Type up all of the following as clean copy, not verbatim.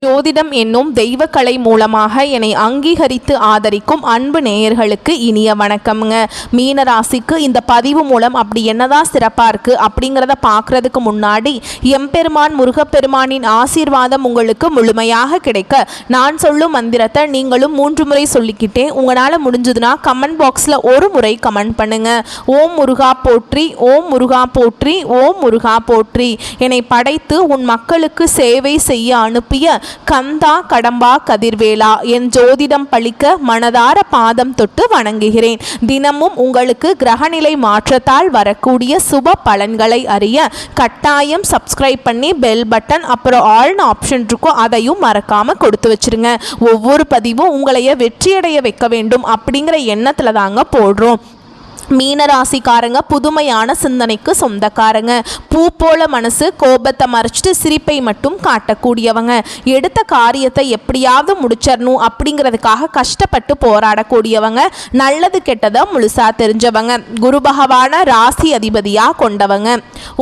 ஜோதிடம் என்னும் தெய்வக்கலை மூலமாக என்னை அங்கீகரித்து ஆதரிக்கும் அன்பு நேயர்களுக்கு இனிய வணக்கம்ங்க. மீனராசிக்கு இந்த பதிவு மூலம் அப்படி என்னதான் சிறப்பாக இருக்குது அப்படிங்கிறத பார்க்குறதுக்கு முன்னாடி எம்பெருமான் முருகப்பெருமானின் ஆசீர்வாதம் உங்களுக்கு முழுமையாக கிடைக்க நான் சொல்லும் மந்திரத்தை நீங்களும் 3 முறை சொல்லிக்கிட்டே உங்களால் முடிஞ்சதுன்னா கமெண்ட் பாக்ஸில் ஒரு முறை கமெண்ட் பண்ணுங்க. ஓம் முருகா போற்றி, ஓம் முருகா போற்றி, ஓம் முருகா போற்றி. என்னை படைத்து உன் மக்களுக்கு சேவை செய்ய அனுப்பிய கந்தா கடம்பா கதிர்வேலா, என் ஜோதிடம் பழிக்க மனதார பாதம் தொட்டு வணங்குகிறேன். தினமும் உங்களுக்கு கிரகநிலை மாற்றத்தால் வரக்கூடிய சுப பலன்களை அறிய கட்டாயம் சப்ஸ்கிரைப் பண்ணி பெல் பட்டன் அப்புறம் ஆல்னு ஆப்ஷன் இருக்கும், அதையும் மறக்காம கொடுத்து வச்சிருங்க. ஒவ்வொரு பதிவும் உங்களைய வெற்றியடைய வைக்க வேண்டும் அப்படிங்கிற எண்ணத்துல தாங்க போடுறோம். மீனராசிக்காரங்க புதுமையான சிந்தனைக்கு சொந்தக்காரங்க. பூ போல மனசு, கோபத்தை மறைச்சிட்டு சிரிப்பை மட்டும் காட்டக்கூடியவங்க. எடுத்த காரியத்தை எப்படியாவது முடிச்சிடணும் அப்படிங்கிறதுக்காக கஷ்டப்பட்டு போராடக்கூடியவங்க. நல்லது கெட்டதை முழுசா தெரிஞ்சவங்க. குரு பகவான ராசி அதிபதியாக கொண்டவங்க.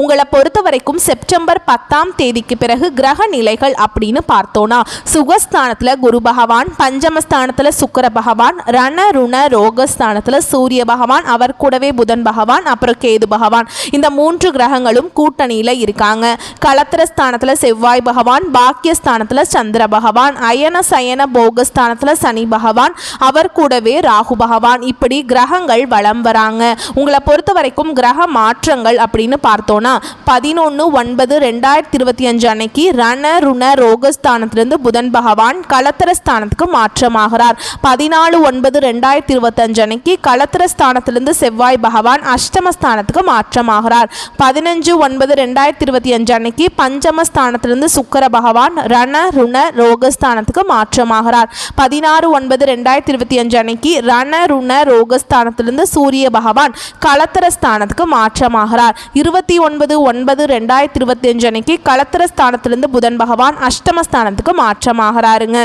உங்களை பொறுத்த வரைக்கும் செப்டம்பர் 10ஆம் தேதிக்கு பிறகு கிரக நிலைகள் அப்படின்னு பார்த்தோன்னா சுகஸ்தானத்தில் குரு பகவான், பஞ்சமஸ்தானத்தில் சுக்கிர பகவான், ரண ருண ரோகஸ்தானத்தில் சூரிய பகவான், அவர் கூடவே புதன் பகவான், அப்புறம் கேது பகவான், இந்த 3 கிரகங்களும் கூட்டணியில் இருக்காங்க. கலத்திரஸ்தானத்தில் செவ்வாய் பகவான், பாக்கியஸ்தானத்தில் சந்திர பகவான், அயன சயன போகஸ்தானத்தில் சனி பகவான், அவர் கூடவே ராகு பகவான். இப்படி கிரகங்கள் வலம் வராங்க. உங்களை பொறுத்த வரைக்கும் கிரக மாற்றங்கள் அப்படின்னு பார்த்தோன்னா 11/9/2025 அன்னைக்கு ரண ருண ரோகஸ்தானத்திலிருந்து புதன் பகவான் கலத்திரஸ்தானத்துக்கு மாற்றமாகிறார். 14/9/2025 அன்னைக்கு கலத்திரஸ்தானத்திலிருந்து செவ்வாய் பகவான் அஷ்டமஸ்தானத்துக்கு மாற்றமாகிறார். 15/9/2025 அன்னைக்கு பஞ்சமஸ்தானத்திலிருந்து சுக்கிர பகவான் ரண ருண ரோகஸ்தானத்துக்கு மாற்றமாகிறார். 16/9/2025 அன்னைக்கு ரண ருண ரோகஸ்தானத்திலிருந்து சூரிய பகவான் கலத்திரஸ்தானத்துக்கு மாற்றமாகிறார். 29/9/2025 அன்னைக்கு கலத்திரஸ்தானத்திலிருந்து புதன் பகவான் அஷ்டமஸ்தானத்துக்கு மாற்றமாகிறாருங்க.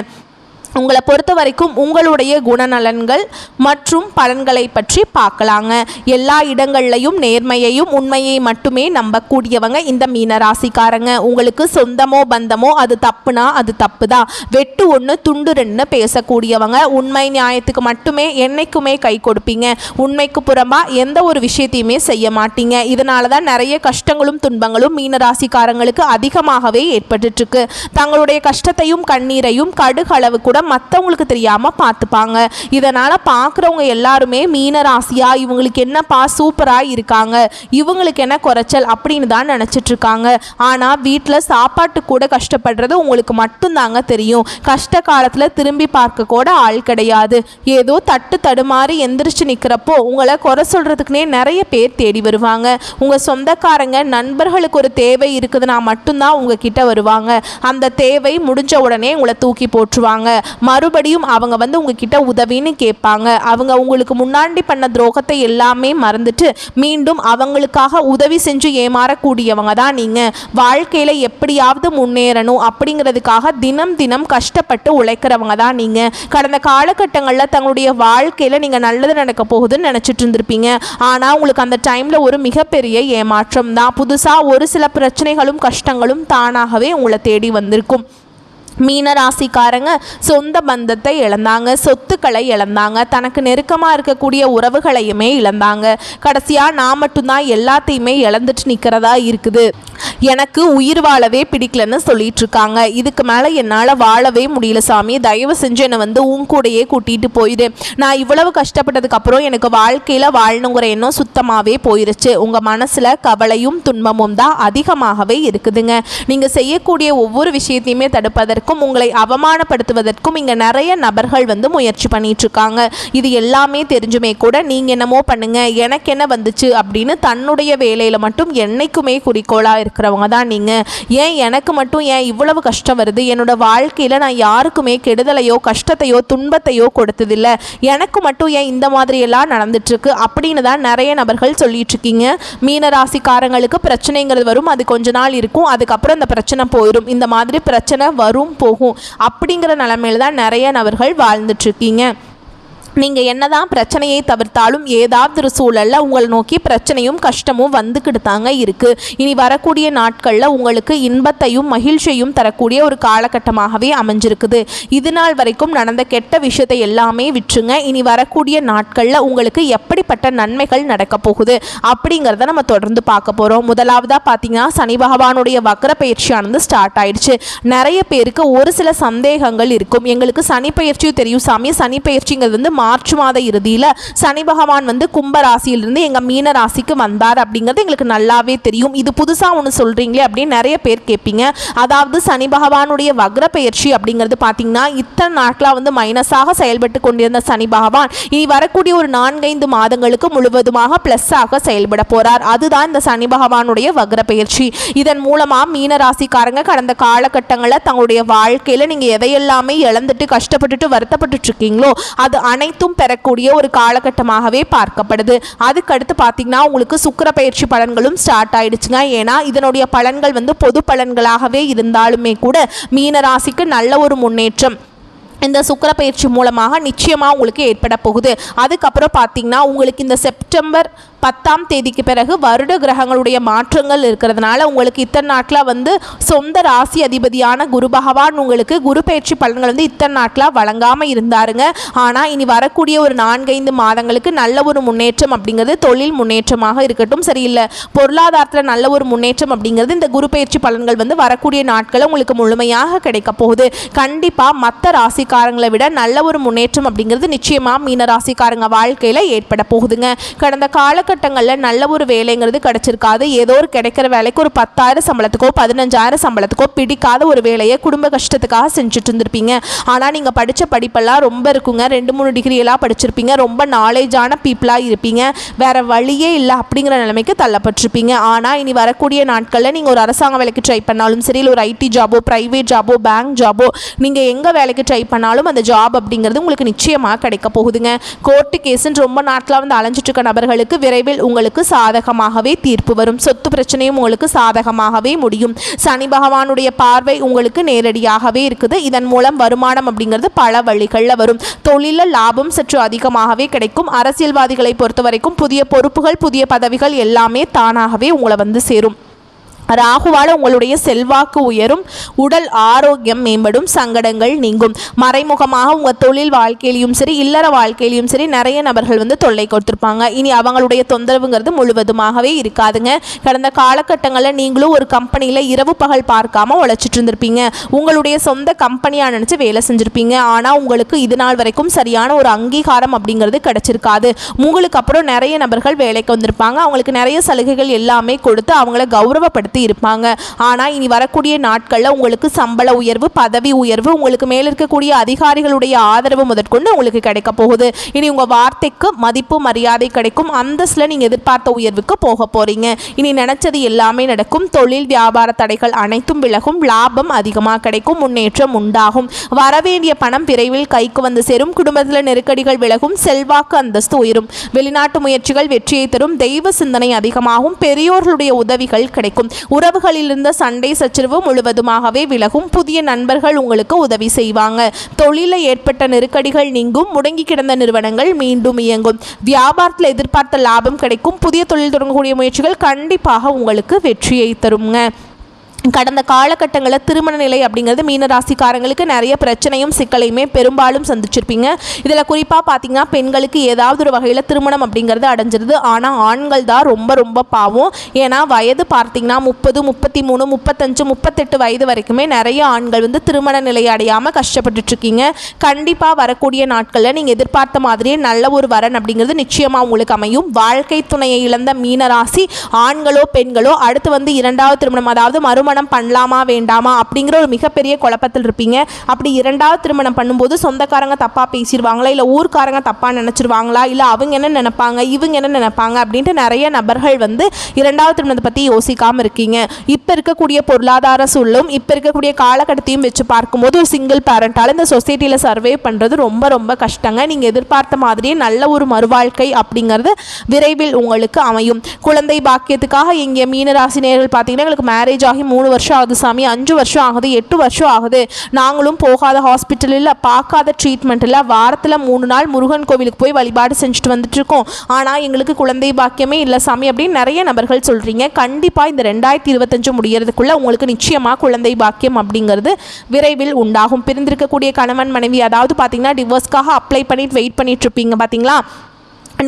உங்களை பொறுத்த வரைக்கும் உங்களுடைய குணநலன்கள் மற்றும் பலன்களை பற்றி பார்க்கலாங்க. எல்லா இடங்கள்லையும் நேர்மையையும் உண்மையை மட்டுமே நம்பக்கூடியவங்க இந்த மீனராசிக்காரங்க. உங்களுக்கு சொந்தமோ பந்தமோ அது தப்புனா அது தப்பு தான், வெட்டு 1 துண்டு 2 பேசக்கூடியவங்க. உண்மை நியாயத்துக்கு மட்டுமே என்னைக்குமே கை கொடுப்பீங்க. உண்மைக்கு புறம்பா எந்த ஒரு விஷயத்தையுமே செய்ய மாட்டீங்க. இதனால தான் நிறைய கஷ்டங்களும் துன்பங்களும் மீனராசிக்காரங்களுக்கு அதிகமாகவே ஏற்பட்டு இருக்கு. தங்களுடைய கஷ்டத்தையும் கண்ணீரையும் கடுகளவு கூட மற்றவங்களுக்கு தெரியாமல் பார்த்துப்பாங்க. இதனால் பார்க்குறவங்க எல்லாருமே மீனராசியா இவங்களுக்கு என்னப்பா சூப்பராக இருக்காங்க, இவங்களுக்கு என்ன குறைச்சல் அப்படின்னு தான் நினச்சிட்டு இருக்காங்க. ஆனால் வீட்டில் சாப்பாட்டு கூட கஷ்டப்படுறது உங்களுக்கு மட்டும்தாங்க தெரியும். கஷ்ட காலத்தில் திரும்பி பார்க்க கூட ஆள் கிடையாது. ஏதோ தட்டு தடுமாறி எந்திரிச்சு நிற்கிறப்போ உங்களை குறை சொல்கிறதுக்குனே நிறைய பேர் தேடி வருவாங்க. உங்கள் சொந்தக்காரங்க நண்பர்களுக்கு ஒரு தேவை இருக்குதுன்னா மட்டும்தான் உங்ககிட்ட வருவாங்க. அந்த தேவை முடிஞ்ச உடனே உங்களை தூக்கி போட்டுருவாங்க. மறுபடியும் அவங்க உங்ககிட்ட உதவின்னு கேட்பாங்க. அவங்க உங்களுக்கு முன்னாடி பண்ண துரோகத்தை எல்லாமே மறந்துட்டு மீண்டும் அவங்களுக்காக உதவி செஞ்சு ஏமாறக்கூடியவங்க தான் நீங்கள். வாழ்க்கையில் எப்படியாவது முன்னேறணும் அப்படிங்கிறதுக்காக தினம் தினம் கஷ்டப்பட்டு உழைக்கிறவங்க தான் நீங்கள். கடந்த காலகட்டங்களில் தங்களுடைய வாழ்க்கையில் நீங்கள் நல்லது நடக்க போகுதுன்னு நினச்சிட்டு இருந்திருப்பீங்க. ஆனால் உங்களுக்கு அந்த டைமில் ஒரு மிகப்பெரிய ஏமாற்றம் தான். புதுசாக ஒரு சில பிரச்சனைகளும் கஷ்டங்களும் தானாகவே உங்களை தேடி வந்திருக்கும். மீனராசிக்காரங்க சொந்த பந்தத்தை இழந்தாங்க, சொத்துக்களை இழந்தாங்க, தனக்கு நெருக்கமாக இருக்கக்கூடிய உறவுகளையுமே இழந்தாங்க. கடைசியாக நான் மட்டும்தான் எல்லாத்தையுமே இழந்துட்டு நிற்கிறதா இருக்குது. எனக்கு உயிர் வாழவே பிடிக்கலன்னு சொல்லிட்டு இருக்காங்க. இதுக்கு மேலே என்னால் வாழவே முடியல சாமி, தயவு செஞ்சு என்னை உன் கூடையே கூட்டிகிட்டு போயிடு. நான் இவ்வளவு கஷ்டப்பட்டதுக்கப்புறம் எனக்கு வாழ்க்கையில் வாழணுங்கிற எண்ணம் சுத்தமாகவே போயிருச்சு. உங்கள் மனசில் கவலையும் துன்பமும் தான் அதிகமாகவே இருக்குதுங்க. நீங்கள் செய்யக்கூடிய ஒவ்வொரு விஷயத்தையுமே தடுப்பதற்கும் உங்களை அவமானப்படுத்துவதற்கும் இங்கே நிறைய நபர்கள் முயற்சி பண்ணிட்டு இருக்காங்க. இது எல்லாமே தெரிஞ்சுமே கூட நீங்கள் என்னமோ பண்ணுங்க, எனக்கு என்ன வந்துச்சு அப்படின்னு தன்னுடைய வேலையில் மட்டும் என்னைக்குமே குறிக்கோளாக இருக்கிறவங்க தான் நீங்கள். ஏன் எனக்கு மட்டும் ஏன் இவ்வளவு கஷ்டம் வருது, என்னோட வாழ்க்கையில் நான் யாருக்குமே கெடுதலையோ கஷ்டத்தையோ துன்பத்தையோ கொடுத்ததில்லை, எனக்கு மட்டும் ஏன் இந்த மாதிரியெல்லாம் நடந்துட்டுருக்கு அப்படின்னு தான் நிறைய நபர்கள் சொல்லிட்டு இருக்கீங்க. மீனராசிக்காரங்களுக்கு பிரச்சனைங்கிறது வரும், அது கொஞ்ச நாள் இருக்கும், அதுக்கப்புறம் இந்த பிரச்சனை போயிடும். இந்த மாதிரி பிரச்சனை வரும் போகும் அப்படிங்கிற நிலைமையில தான் நிறைய நபர்கள் வாழ்ந்துட்டுருக்கீங்க. நீங்கள் என்னதான் பிரச்சனையை தவிர்த்தாலும் ஏதாவது ஒரு சூழலில் உங்களை நோக்கி பிரச்சனையும் கஷ்டமும் வந்துக்கிட்டு தாங்க இருக்குது. இனி வரக்கூடிய நாட்களில் உங்களுக்கு இன்பத்தையும் மகிழ்ச்சியையும் தரக்கூடிய ஒரு காலகட்டமாகவே அமைஞ்சிருக்குது. இது நாள் வரைக்கும் நடந்த கெட்ட விஷயத்தை எல்லாமே விட்டுருங்க. இனி வரக்கூடிய நாட்களில் உங்களுக்கு எப்படிப்பட்ட நன்மைகள் நடக்க போகுது அப்படிங்கிறத நம்ம தொடர்ந்து பார்க்க போகிறோம். முதலாவதாக பார்த்தீங்கன்னா சனி பகவானுடைய வக்ர பயிற்சியானது ஸ்டார்ட் ஆயிடுச்சு. நிறைய பேருக்கு ஒரு சில சந்தேகங்கள் இருக்கும். எங்களுக்கு சனி பயிற்சியும் தெரியும் சாமி, சனி பயிற்சிங்கிறது வந்து மார்ச் மாத இறுதியில் சனி பகவான் வந்து கும்ப ராசியிலிருந்து எங்கள் மீன ராசிக்கு வந்தார் அப்படிங்கிறது எங்களுக்கு நல்லாவே தெரியும். இது புதுசாக ஒன்று சொல்கிறீங்களே அப்படின்னு நிறைய பேர் கேட்பீங்க. அதாவது சனி பகவானுடைய வக்ர பயிற்சி அப்படிங்கிறது பார்த்தீங்கன்னா இத்தனை நாட்களாக வந்து மைனஸாக செயல்பட்டு கொண்டிருந்த சனி பகவான் இனி வரக்கூடிய ஒரு 4-5 மாதங்களுக்கு முழுவதுமாக ப்ளஸ்ஸாக செயல்பட போகிறார். அதுதான் இந்த சனி பகவானுடைய வக்ர பயிற்சி. இதன் மூலமாக மீன ராசிக்காரங்க கடந்த காலகட்டங்களில் தங்களுடைய வாழ்க்கையில் நீங்கள் எதையெல்லாமே இழந்துட்டு கஷ்டப்பட்டுட்டு வருத்தப்பட்டு இருக்கீங்களோ அது அனைத்தும் பெறக்கூடிய ஒரு காலகட்டமாகவே பார்க்கப்படுது. அதுக்கடுத்து பார்த்தீங்கன்னா உங்களுக்கு சுக்கிர பயிற்சி பலன்களும் ஸ்டார்ட் ஆயிடுச்சுங்க. ஏன்னா இதனுடைய பலன்கள் வந்து பொது பலன்களாகவே இருந்தாலுமே கூட மீன ராசிக்கு நல்ல ஒரு முன்னேற்றம் இந்த சுக்கிர பயிற்சி மூலமாக நிச்சயமாக உங்களுக்கு ஏற்பட போகுது. அதுக்கப்புறம் பார்த்தீங்கன்னா உங்களுக்கு இந்த செப்டம்பர் 10ஆம் தேதிக்கு பிறகு வருட கிரகங்களுடைய மாற்றங்கள் இருக்கிறதுனால உங்களுக்கு இத்தனை நாட்களாக வந்து சொந்த ராசி அதிபதியான குரு பகவான் உங்களுக்கு குரு பயிற்சி பலன்கள் வந்து இத்தனை நாட்களாக வழங்காமல் இருந்தாருங்க. ஆனால் இனி வரக்கூடிய ஒரு 4-5 மாதங்களுக்கு நல்ல ஒரு முன்னேற்றம் அப்படிங்கிறது தொழில் முன்னேற்றமாக இருக்கட்டும், சரியில்லை பொருளாதாரத்தில் நல்ல ஒரு முன்னேற்றம் அப்படிங்கிறது இந்த குரு பயிற்சி பலன்கள் வந்து வரக்கூடிய நாட்களில் உங்களுக்கு முழுமையாக கிடைக்க போகுது. கண்டிப்பாக மற்ற ராசிக்காரங்களை விட நல்ல ஒரு முன்னேற்றம் அப்படிங்கிறது நிச்சயமாக மீன ராசிக்காரங்க வாழ்க்கையில் ஏற்பட போகுதுங்க. கடந்த காலகட்டங்களில் நல்ல ஒரு வேலைங்கிறது கிடைச்சிருக்காது. ஏதோ ஒரு கிடைக்கிற வேலைக்கு ஒரு 10,000 சம்பளத்துக்கோ 15,000 சம்பளத்துக்கோ பிடிக்காத ஒரு வேலையை குடும்ப கஷ்டத்துக்காக செஞ்சுட்டு இருந்திருப்பீங்க. ஆனால் நீங்கள் படித்த படிப்பெல்லாம் ரொம்ப இருக்குங்க, 2-3 டிகிரியெல்லாம் படிச்சிருப்பீங்க, ரொம்ப நாலேஜான பீப்புளாக இருப்பீங்க, வேறு வழியே இல்லை அப்படிங்கிற நிலைமைக்கு தள்ளப்பட்டிருப்பீங்க. ஆனால் இனி வரக்கூடிய நாட்களில் நீங்கள் ஒரு அரசாங்க வேலைக்கு ட்ரை பண்ணாலும் சரி, இல்லை ஒரு ஐடி ஜாபோ ப்ரைவேட் ஜாபோ பேங்க் ஜாபோ நீங்கள் எங்கே வேலைக்கு ட்ரை பண்ணாலும் அந்த ஜாப் அப்படிங்கிறது உங்களுக்கு நிச்சயமாக கிடைக்க போகுதுங்க. கோர்ட்டு கேஸுன்னு ரொம்ப நாட்களாக வந்து அலைஞ்சிட்டு இருக்க நபர்களுக்கு விரைவில் உங்களுக்கு சாதகமாகவே தீர்ப்பு வரும். சொத்து பிரச்சனையும் உங்களுக்கு சாதகமாகவே முடியும். சனி பகவானுடைய பார்வை உங்களுக்கு நேரடியாகவே இருக்குது. இதன் மூலம் வருமானம் அப்படிங்கிறது பல வழிகளில் வரும். தொழிலில் லாபம் சற்று அதிகமாகவே கிடைக்கும். அரசியல்வாதிகளை பொறுத்த வரைக்கும் புதிய பொறுப்புகள் புதிய பதவிகள் எல்லாமே தானாகவே உங்களை வந்து சேரும். ராகுவால் உங்களுடைய செல்வாக்கு உயரும், உடல் ஆரோக்கியம் மேம்படும், சங்கடங்கள் நீங்கும். மறைமுகமாக உங்கள் தொழில் வாழ்க்கையிலையும் சரி இல்லற வாழ்க்கையிலையும் சரி நிறைய நபர்கள் வந்து தொல்லை கொடுத்துருப்பாங்க. இனி அவங்களுடைய தொந்தரவுங்கிறது முழுவதுமாகவே இருக்காதுங்க. கடந்த காலகட்டங்களில் நீங்களும் ஒரு கம்பெனியில் இரவு பகல் பார்க்காம உழைச்சிட்டு இருந்திருப்பீங்க. உங்களுடைய சொந்த கம்பெனியாக நினச்சி வேலை செஞ்சுருப்பீங்க. ஆனால் உங்களுக்கு இது நாள் வரைக்கும் சரியான ஒரு அங்கீகாரம் அப்படிங்கிறது கிடைச்சிருக்காது. உங்களுக்கு அப்புறம் நிறைய நபர்கள் வேலைக்கு வந்திருப்பாங்க. அவங்களுக்கு நிறைய சலுகைகள் எல்லாமே கொடுத்து அவங்கள கௌரவப்படுத்தி இருப்பாங்க. ஆனால் இனி வரக்கூடிய நாட்களில் உங்களுக்கு சம்பள உயர்வு பதவி உயர்வு உங்களுக்கு மேல் இருக்கக்கூடிய அதிகாரிகளுடைய ஆதரவு முதற்கொண்டு உங்களுக்கு கிடைக்க போகுது. இனி உங்கள் வார்த்தைக்கு மதிப்பு மரியாதை கிடைக்கும். அந்தஸ்தில் நீங்கள் எதிர்பார்த்த உயர்வுக்கு போக போகிறீங்க. இனி நினச்சது எல்லாமே நடக்கும். தொழில் வியாபார தடைகள் அனைத்தும் விலகும். லாபம் அதிகமாக கிடைக்கும். முன்னேற்றம் உண்டாகும். வரவேண்டிய பணம் விரைவில் கைக்கு வந்து சேரும். குடும்பத்தில் நெருக்கடிகள் விலகும். செல்வாக்கு அந்தஸ்து உயரும். வெளிநாட்டு முயற்சிகள் வெற்றியை தரும். தெய்வ சிந்தனை அதிகமாகும். பெரியோர்களுடைய உதவிகள் கிடைக்கும். உறவுகளில் இருந்த சண்டை சச்சரவு முழுவதுமாகவே விலகும். புதிய நண்பர்கள் உங்களுக்கு உதவி செய்வாங்க. தொழிலில் ஏற்பட்ட நெருக்கடிகள் நீங்கும். முடங்கி கிடந்த நிறுவனங்கள் மீண்டும் இயங்கும். வியாபாரத்தில் எதிர்பார்த்த லாபம் கிடைக்கும். புதிய தொழில் தொடங்கக்கூடிய முயற்சிகள் கண்டிப்பாக உங்களுக்கு வெற்றியை தருங்க. கடந்த காலகட்டங்களில் திருமண நிலை அப்படிங்கிறது மீனராசிக்காரங்களுக்கு நிறைய பிரச்சனையும் சிக்கலையுமே பெரும்பாலும் சந்திச்சிருப்பீங்க. இதில் குறிப்பாக பார்த்தீங்கன்னா பெண்களுக்கு ஏதாவது ஒரு வகையில் திருமணம் அப்படிங்கிறது அடைஞ்சிருது. ஆனால் ஆண்கள் தான் ரொம்ப ரொம்ப பாவம். ஏன்னா வயது பார்த்தீங்கன்னா 30, 33, 35, 38 வயது வரைக்குமே நிறைய ஆண்கள் வந்து திருமண நிலை அடையாமல் கஷ்டப்பட்டுட்ருக்கீங்க. கண்டிப்பாக வரக்கூடிய நாட்களில் நீங்கள் எதிர்பார்த்த மாதிரியே நல்ல ஒரு வரன் அப்படிங்கிறது நிச்சயமாக உங்களுக்கு அமையும். வாழ்க்கை துணையை இழந்த மீனராசி ஆண்களோ பெண்களோ அடுத்து வந்து 2வது திருமணம் அதாவது மறுமணம் பண்ணலாமா வேண்டாமா அப்படிங்கிற ஒரு மிகப்பெரிய குழப்பத்தில் இருப்பீங்க. அப்படி 2வது திருமணம் பண்ணும்போது சொந்தக்காரங்க தப்பாக பேசிடுவாங்களா, இல்லை ஊர்க்காரங்க தப்பாக நினச்சிருவாங்களா, இல்லை அவங்க என்ன நினைப்பாங்க இவங்க என்ன நினைப்பாங்க அப்படின்ட்டு நிறைய நபர்கள் வந்து 2வது திருமணத்தை பற்றி யோசிக்காமல் இருக்கீங்க. இப்போ இருக்கக்கூடிய பொருளாதார சூழலும் இப்போ இருக்கக்கூடிய காலகட்டத்தையும் வச்சு பார்க்கும்போது ஒரு சிங்கிள் பேரண்டால் இந்த சொசைட்டியில் சர்வே பண்ணுறது ரொம்ப ரொம்ப கஷ்டங்க. நீங்கள் எதிர்பார்த்த மாதிரியே நல்ல ஒரு மறுவாழ்க்கை அப்படிங்கிறது விரைவில் உங்களுக்கு அமையும். குழந்தை பாக்கியத்துக்காக இங்கே மீனராசினியர்கள் பார்த்தீங்கன்னா எங்களுக்கு மேரேஜ் ஆகி 3 வருஷம் ஆகுது சாமி, 5 வருஷம் ஆகுது, 8 வருஷம் ஆகுது, நாங்களும் போகாத ஹாஸ்பிட்டல் இல்லை, பார்க்காத ட்ரீட்மெண்ட் இல்லை, வாரத்தில் 3 நாள் முருகன் கோவிலுக்கு போய் வழிபாடு செஞ்சுட்டு வந்துட்டுருக்கோம், ஆனால் எங்களுக்கு குழந்தை பாக்கியமே இல்லை சாமி அப்படின்னு நிறைய நபர்கள் சொல்கிறீங்க. கண்டிப்பாக இந்த 2025 முடியறதுக்குள்ளே உங்களுக்கு நிச்சயமாக குழந்தை பாக்கியம் அப்படிங்கிறது விரைவில் உண்டாகும். பிரிந்திருக்கக்கூடிய கணவன் மனைவி, அதாவது பார்த்தீங்கன்னா டிவோர்ஸ்க்காக அப்ளை பண்ணிட்டு வெயிட் பண்ணிட்டு இருப்பீங்க பார்த்தீங்களா,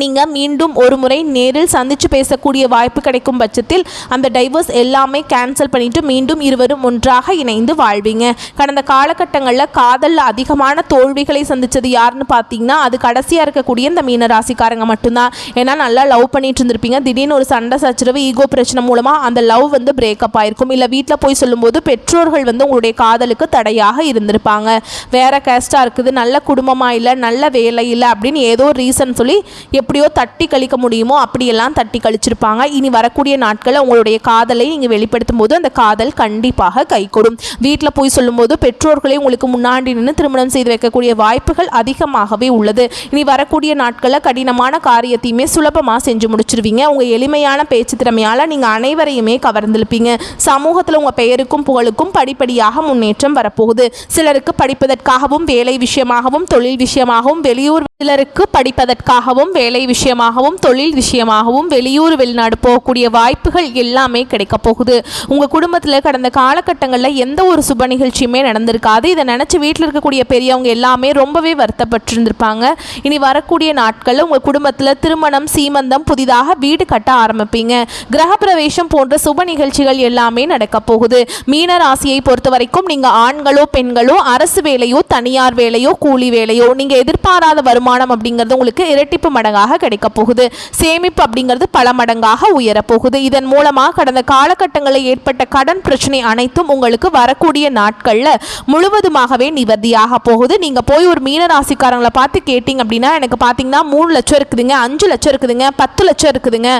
நீங்கள் மீண்டும் ஒரு முறை நேரில் சந்தித்து பேசக்கூடிய வாய்ப்பு கிடைக்கும் பட்சத்தில் அந்த டைவர்ஸ் எல்லாமே கேன்சல் பண்ணிவிட்டு மீண்டும் இருவரும் ஒன்றாக இணைந்து வாழ்வீங்க. கடந்த காலகட்டங்களில் காதலில் அதிகமான தோல்விகளை சந்தித்தது யாருன்னு பார்த்தீங்கன்னா அது கடைசியாக இருக்கக்கூடிய இந்த மீனராசிக்காரங்க மட்டும்தான். ஏன்னா நல்லா லவ் பண்ணிட்டு இருந்திருப்பீங்க, திடீர்னு ஒரு சண்டை சச்சரவு ஈகோ பிரச்சனை மூலமாக அந்த லவ் வந்து பிரேக்கப் ஆயிருக்கும். இல்லை வீட்டில் போய் சொல்லும்போது பெற்றோர்கள் வந்து உங்களுடைய காதலுக்கு தடையாக இருந்திருப்பாங்க. வேற கேஸ்டாக இருக்குது, நல்ல குடும்பமாக இல்லை, நல்ல வேலை இல்லை அப்படின்னு ஏதோ ரீசன் சொல்லி எப்படியோ தட்டி கழிக்க முடியுமோ அப்படியெல்லாம் தட்டி கழிச்சிருப்பாங்க. இனி வரக்கூடிய நாட்களில் உங்களுடைய காதலை நீங்கள் வெளிப்படுத்தும் போது அந்த காதல் கண்டிப்பாக கைகூடும். வீட்டில் போய் சொல்லும்போது பெற்றோர்களே உங்களுக்கு முன்னாடி நின்று திருமணம் செய்து வைக்கக்கூடிய வாய்ப்புகள் அதிகமாகவே உள்ளது. இனி வரக்கூடிய நாட்களில் கடினமான காரியத்தையுமே சுலபமாக செஞ்சு முடிச்சிருவீங்க. உங்கள் எளிமையான பேச்சு திறமையால் நீங்கள் அனைவரையுமே கவர்ந்திருப்பீங்க. சமூகத்தில் உங்கள் பெயருக்கும் புகழுக்கும் படிப்படியாக முன்னேற்றம் வரப்போகுது. சிலருக்கு படிப்பதற்காகவும் வேலை விஷயமாகவும் தொழில் விஷயமாகவும் வெளியூர், சிலருக்கு படிப்பதற்காகவும் வேலை விஷயமாகவும் தொழில் விஷயமாகவும் வெளியூர் வெளிநாடு போகக்கூடிய வாய்ப்புகள் எல்லாமே கிடைக்க போகுது. உங்கள் குடும்பத்தில் கடந்த காலகட்டங்களில் எந்த ஒரு சுப நிகழ்ச்சியுமே நடந்திருக்காது. இதை நினச்சி வீட்டில் இருக்கக்கூடிய பெரியவங்க எல்லாமே ரொம்பவே வருத்தப்பட்டிருந்திருப்பாங்க. இனி வரக்கூடிய நாட்களில் உங்கள் குடும்பத்தில் திருமணம், சீமந்தம், புதிதாக வீடு கட்ட ஆரம்பிப்பீங்க. கிரகப்பிரவேசம் போன்ற சுப நிகழ்ச்சிகள் எல்லாமே நடக்க போகுது. மீன ராசியை பொறுத்த வரைக்கும் நீங்கள் ஆண்களோ பெண்களோ, அரசு வேலையோ தனியார் வேலையோ கூலி வேலையோ, நீங்கள் எதிர்பாராத வருமானம் அப்படிங்கிறது உங்களுக்கு இரட்டிப்பு மடங்காக கிடைக்க போகுது. சேமிப்பு அப்படிங்கிறது பல மடங்காக உயரப்போகுது. இதன் மூலமாக கடந்த காலகட்டங்களில் ஏற்பட்ட கடன் பிரச்சனை அனைத்தும் உங்களுக்கு வரக்கூடிய நாட்களில் முழுவதுமாகவே நிவர்த்தியாக போகுது. நீங்கள் போய் ஒரு மீனராசிக்காரங்களை பார்த்து கேட்டிங்க அப்படின்னா எனக்கு பார்த்தீங்கன்னா 3 லட்சம் இருக்குதுங்க, 5 லட்சம் இருக்குதுங்க, 10 லட்சம் இருக்குதுங்க,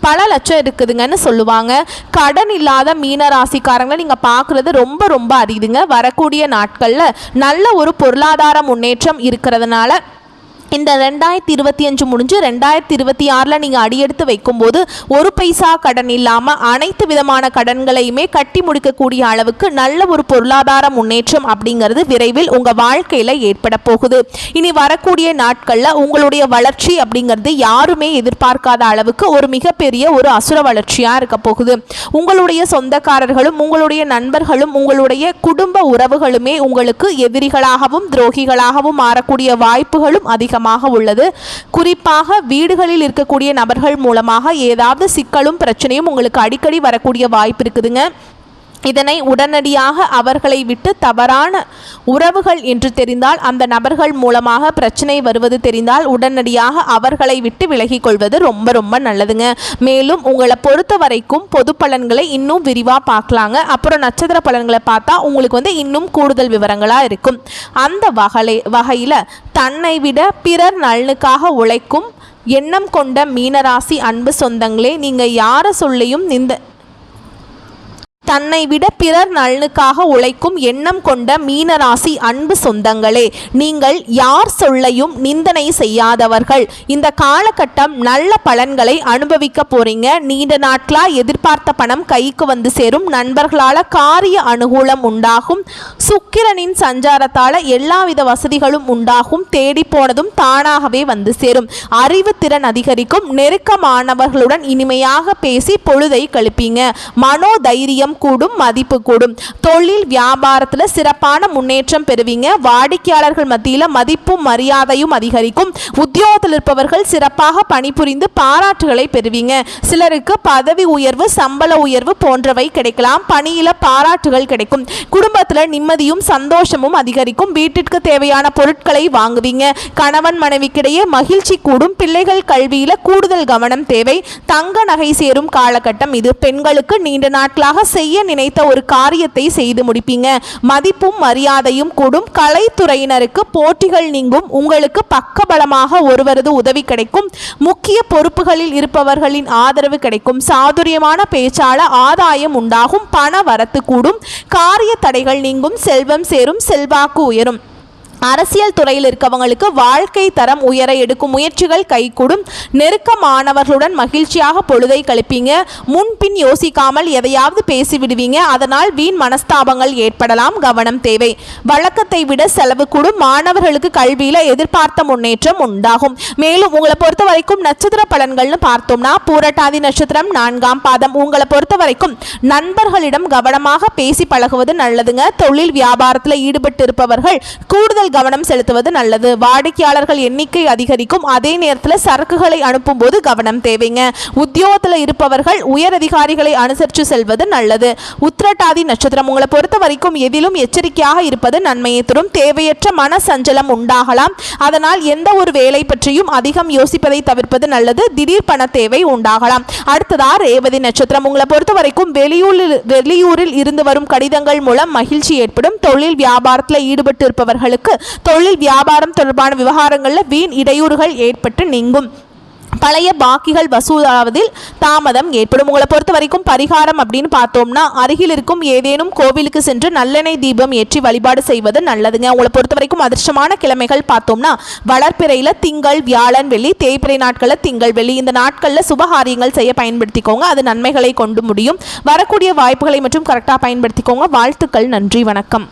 பல லட்சம் இருக்குதுங்கன்னு சொல்லுவாங்க. கடன் இல்லாத மீனராசிக்காரங்களை நீங்கள் பார்க்குறது ரொம்ப ரொம்ப அரிதுங்க. வரக்கூடிய நாட்களில் நல்ல ஒரு பொருளாதார முன்னேற்றம் இருக்கிறதுனால இந்த 2025 முடிஞ்சு 2026 நீங்கள் அடியெடுத்து வைக்கும்போது ஒரு பைசா கடன் இல்லாமல் அனைத்து விதமான கடன்களையுமே கட்டி முடிக்கக்கூடிய அளவுக்கு நல்ல ஒரு பொருளாதார முன்னேற்றம் அப்படிங்கிறது விரைவில் உங்கள் வாழ்க்கையில் ஏற்பட போகுது. இனி வரக்கூடிய நாட்களில் உங்களுடைய வளர்ச்சி அப்படிங்கிறது யாருமே எதிர்பார்க்காத அளவுக்கு ஒரு மிகப்பெரிய ஒரு அசுர வளர்ச்சியாக இருக்க போகுது. உங்களுடைய சொந்தக்காரர்களும் உங்களுடைய நண்பர்களும் உங்களுடைய குடும்ப உறவுகளுமே உங்களுக்கு எதிரிகளாகவும் துரோகிகளாகவும் மாறக்கூடிய வாய்ப்புகளும் அதிகமாக உள்ளது. குறிப்பாக வீடுகளில் இருக்கக்கூடிய நபர்கள் மூலமாக ஏதாவது சிக்கலும் பிரச்சனையும் உங்களுக்கு அடிக்கடி வரக்கூடிய வாய்ப்பு இருக்குதுங்க. இதனை உடனடியாக அவர்களை விட்டு தவறான உறவுகள் என்று தெரிந்தால், அந்த நபர்கள் மூலமாக பிரச்சனை வருவது தெரிந்தால் உடனடியாக அவர்களை விட்டு விலகிக் கொள்வது ரொம்ப ரொம்ப நல்லதுங்க. மேலும் உங்களை பொறுத்த வரைக்கும் பொது பலன்களை இன்னும் விரிவாக பார்க்கலாங்க. அப்புறம் நட்சத்திர பலன்களை பார்த்தா உங்களுக்கு வந்து இன்னும் கூடுதல் விவரங்களாக இருக்கும். அந்த வகையில் தன்னை விட பிறர் நலனுக்காக உழைக்கும் எண்ணம் கொண்ட மீனராசி அன்பு சொந்தங்களே, நீங்கள் யாரை சொல்லியும் தன்னை விட பிறர் நலனுக்காக உழைக்கும் எண்ணம் கொண்ட மீனராசி அன்பு சொந்தங்களே, நீங்கள் யார் சொல்லையும் நிந்தனை செய்யாதவர்கள். இந்த காலகட்டம் நல்ல பலன்களை அனுபவிக்க போறீங்க. நீண்ட நாட்களாக எதிர்பார்த்த பணம் கைக்கு வந்து சேரும். நண்பர்களால் காரிய அனுகூலம் உண்டாகும். சுக்கிரனின் சஞ்சாரத்தால் எல்லாவித வசதிகளும் உண்டாகும். தேடி போனதும் தானாகவே வந்து சேரும். அறிவு திறன் அதிகரிக்கும். நெருக்கமானவர்களுடன் இனிமையாக பேசி பொழுதை கழிப்பீங்க. மனோதைரியம் கூடும், மதிப்பு கூடும். தொழில் வியாபாரத்தில் சிறப்பான முன்னேற்றம் பெறுவீங்க. வாடிக்கையாளர்கள் மத்தியில் மதிப்பும் மரியாதையும் அதிகரிக்கும். உத்தியோகத்தில் இருப்பவர்கள் சிறப்பாக பணிபுரிந்து பாராட்டுகளை பெறுவீங்க. சிலருக்கு பதவி உயர்வு, சம்பள உயர்வு போன்றவை கிடைக்கலாம். பணியில பாராட்டுகள் கிடைக்கும். குடும்பத்தில் நிம்மதியும் சந்தோஷமும் அதிகரிக்கும். வீட்டிற்கு தேவையான பொருட்களை வாங்குவீங்க. கணவன் மனைவிக்கிடையே மகிழ்ச்சி கூடும். பிள்ளைகள் கல்வியில கூடுதல் கவனம் தேவை. தங்க நகை சேரும் காலகட்டம் இது. பெண்களுக்கு நீண்ட நாட்களாக செய்ய நினைத்த ஒரு காரியத்தை செய்து முடிப்பீங்க. மதிப்பும் மரியாதையும் கூடும். கலைத்துறையினருக்கு போட்டிகள் நீங்கும். உங்களுக்கு பக்கபலமாக ஒருவரது உதவி கிடைக்கும். முக்கிய பொறுப்புகளில் இருப்பவர்களின் ஆதரவு கிடைக்கும். சாதுரியமான பேச்சால ஆதாயம் உண்டாகும். பண வரத்து கூடும். காரிய தடைகள் நீங்கும். செல்வம் சேரும். செல்வாக்கு உயரும். அரசியல் துறையில் இருக்கவங்களுக்கு வாழ்க்கை தரம் உயர எடுக்கும் முயற்சிகள் கைகூடும். நெருக்கமானவர்களுடன் மகிழ்ச்சியாக பொழுதை கழிப்பீங்க. முன்பின் யோசிக்காமல் எதையாவது பேசிவிடுவீங்க. அதனால் வீண் மனஸ்தாபங்கள் ஏற்படலாம், கவனம் தேவை. வழக்கத்தை விட செலவு கூடும். மாணவர்களுக்கு கல்வியில எதிர்பார்த்த முன்னேற்றம் உண்டாகும். மேலும் உங்களை பொறுத்த வரைக்கும் நட்சத்திர பலன்கள்னு பார்த்தோம்னா பூரட்டாதி நட்சத்திரம் 4ஆம் பாதம். உங்களை பொறுத்த வரைக்கும் நண்பர்களிடம் கவனமாக பேசி பழகுவது நல்லதுங்க. தொழில் வியாபாரத்தில் ஈடுபட்டு இருப்பவர்கள் கூடுதல் கவனம் செலுத்துவது நல்லது. வாடிக்கையாளர்கள் எண்ணிக்கை அதிகரிக்கும். அதே நேரத்தில் சரக்குகளை அனுப்பும் போது கவனம் தேவைங்க. உத்தியோகத்தில் இருப்பவர்கள் உயர் அதிகாரிகளை அனுசரித்து செல்வது நல்லது. உத்திரட்டாதி நட்சத்திரம். உங்களை பொறுத்த வரைக்கும் எதிலும் எச்சரிக்கையாக இருப்பது நன்மையை தரும். தேவையற்ற மன சஞ்சலம் உண்டாகலாம். அதனால் எந்த ஒரு வேலை பற்றியும் அதிகம் யோசிப்பதை தவிர்ப்பது நல்லது. திடீர் பண தேவை உண்டாகலாம். அடுத்ததா ரேவதி நட்சத்திரம். உங்களை பொறுத்த வரைக்கும் வெளியூரில் இருந்து வரும் கடிதங்கள் மூலம் மகிழ்ச்சி ஏற்படும். தொழில் வியாபாரத்தில் ஈடுபட்டு இருப்பவர்களுக்கு தொழில் வியாபாரம் தொடர்பான விவகாரங்களில் வீண் இடையூறுகள் ஏற்பட்டு நீங்கும். பழைய பாக்கிகள் வசூலாவதில் தாமதம் ஏற்படும். உங்களை பொறுத்த வரைக்கும் பரிகாரம் அப்படின்னு பார்த்தோம்னா அருகில் இருக்கும் ஏதேனும் கோவிலுக்கு சென்று நல்லெண்ணெய் தீபம் ஏற்றி வழிபாடு செய்வது நல்லதுங்க. உங்களை பொறுத்த வரைக்கும் அதிர்ஷ்டமான கிழமைகள் பார்த்தோம்னா வளர்ப்பிறையில் திங்கள், வியாழன், வெள்ளி, தேய்பிறை நாட்களில் திங்கள், வெள்ளி. இந்த நாட்களில் சுபகாரியங்கள் செய்ய பயன்படுத்திக்கோங்க. அது நன்மைகளை கொண்டு முடியும். வரக்கூடிய வாய்ப்புகளை மற்றும் கரெக்டாக பயன்படுத்திக்கோங்க. வாழ்த்துக்கள். நன்றி, வணக்கம்.